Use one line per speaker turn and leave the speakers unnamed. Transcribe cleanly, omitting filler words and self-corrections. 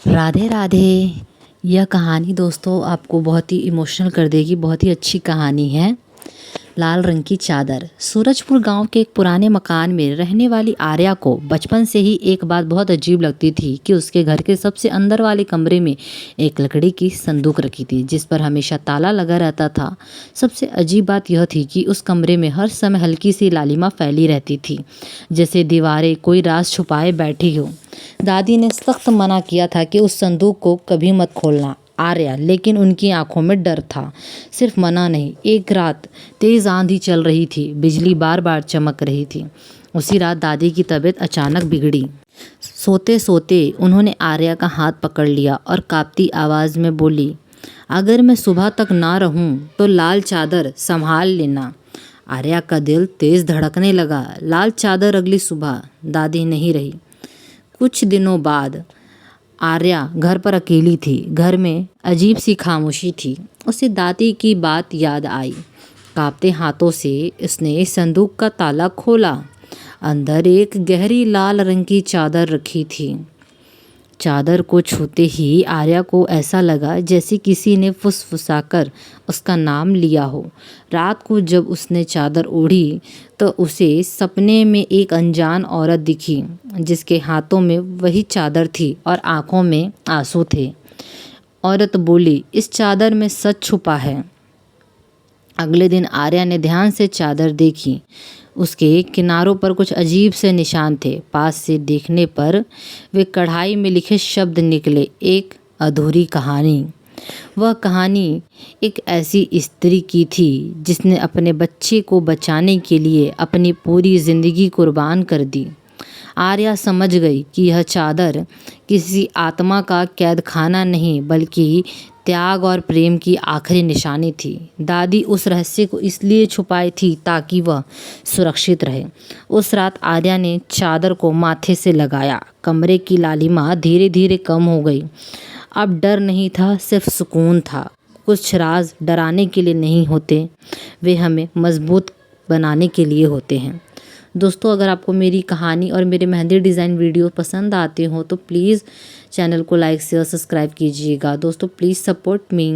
राधे राधे। यह कहानी दोस्तों आपको बहुत ही इमोशनल कर देगी। बहुत ही अच्छी कहानी है। लाल रंग की चादर। सूरजपुर गांव के एक पुराने मकान में रहने वाली आर्या को बचपन से ही एक बात बहुत अजीब लगती थी कि उसके घर के सबसे अंदर वाले कमरे में एक लकड़ी की संदूक रखी थी जिस पर हमेशा ताला लगा रहता था। सबसे अजीब बात यह थी कि उस कमरे में हर समय हल्की सी लालिमा फैली रहती थी, जैसे दीवारें कोई राज छुपाए बैठी हो। दादी ने सख्त मना किया था कि उस संदूक को कभी मत खोलना आर्या, लेकिन उनकी आंखों में डर था। सिर्फ मना नहीं। एक रात तेज आंधी चल रही थी, बिजली बार बार चमक रही थी। उसी रात दादी की तबीयत अचानक बिगड़ी। सोते सोते उन्होंने आर्या का हाथ पकड़ लिया और कांपती आवाज़ में बोली, अगर मैं सुबह तक ना रहूं तो लाल चादर संभाल लेना। आर्या का दिल तेज धड़कने लगा। लाल चादर अगली सुबह दादी नहीं रही। कुछ दिनों बाद आर्या घर पर अकेली थी। घर में अजीब सी खामोशी थी। उसे दादी की बात याद आई। कांपते हाथों से उसने संदूक का ताला खोला। अंदर एक गहरी लाल रंग की चादर रखी थी। चादर को छूते ही आर्या को ऐसा लगा जैसे किसी ने फुसफुसाकर उसका नाम लिया हो। रात को जब उसने चादर ओढ़ी तो उसे सपने में एक अनजान औरत दिखी जिसके हाथों में वही चादर थी और आंखों में आंसू थे। औरत बोली, इस चादर में सच छुपा है। अगले दिन आर्या ने ध्यान से चादर देखी। उसके किनारों पर कुछ अजीब से निशान थे। पास से देखने पर वे कढ़ाई में लिखे शब्द निकले, एक अधूरी कहानी। वह कहानी एक ऐसी स्त्री की थी जिसने अपने बच्चे को बचाने के लिए अपनी पूरी ज़िंदगी कुर्बान कर दी। आर्या समझ गई कि यह चादर किसी आत्मा का कैद खाना नहीं बल्कि त्याग और प्रेम की आखिरी निशानी थी। दादी उस रहस्य को इसलिए छुपाई थी ताकि वह सुरक्षित रहे। उस रात आर्या ने चादर को माथे से लगाया। कमरे की लालिमा धीरे धीरे कम हो गई। अब डर नहीं था, सिर्फ सुकून था। कुछ राज डराने के लिए नहीं होते, वे हमें मजबूत बनाने के लिए होते हैं। दोस्तों, अगर आपको मेरी कहानी और मेरे मेहंदी डिज़ाइन वीडियो पसंद आते हो तो प्लीज़ चैनल को लाइक शेयर सब्सक्राइब कीजिएगा। दोस्तों प्लीज़ सपोर्ट मी।